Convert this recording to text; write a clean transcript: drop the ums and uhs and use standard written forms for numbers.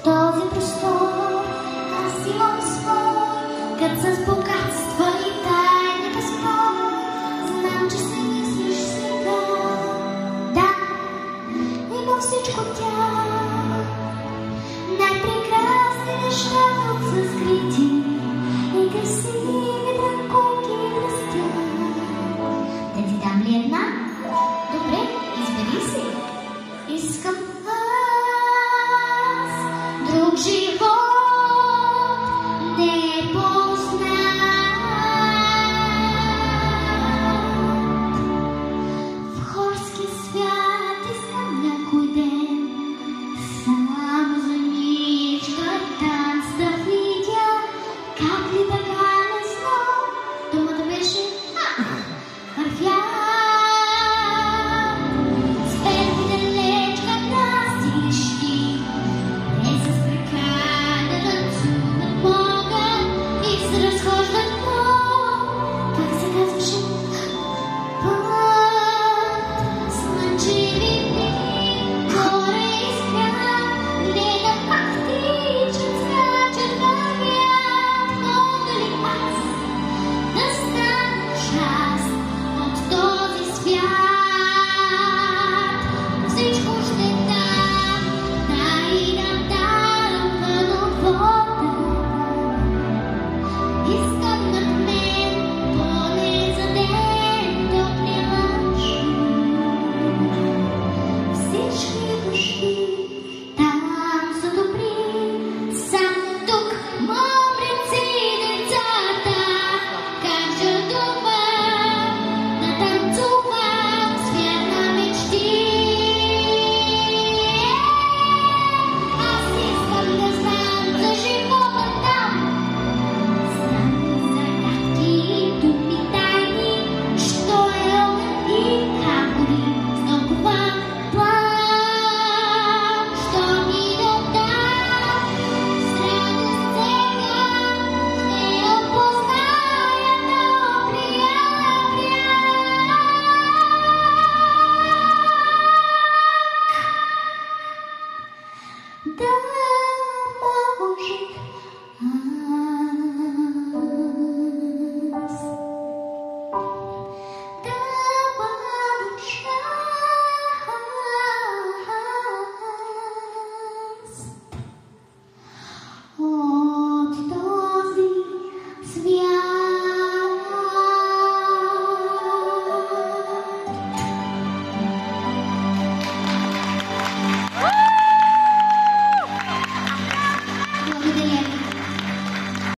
този простор аз имам свой кът с богатства и тайната скрой. Знам, че се мислиш сега, да, има всичко тях. Най-прекрасни неща тук са скрити и красиви драконки блестят. Да ти дам ли една? Добре, избери си. Искам аз друг живот не познат. В хорски свят искам някой ден само за нишка танц да видя. Как ли така не знам, думата беше вървя. Да.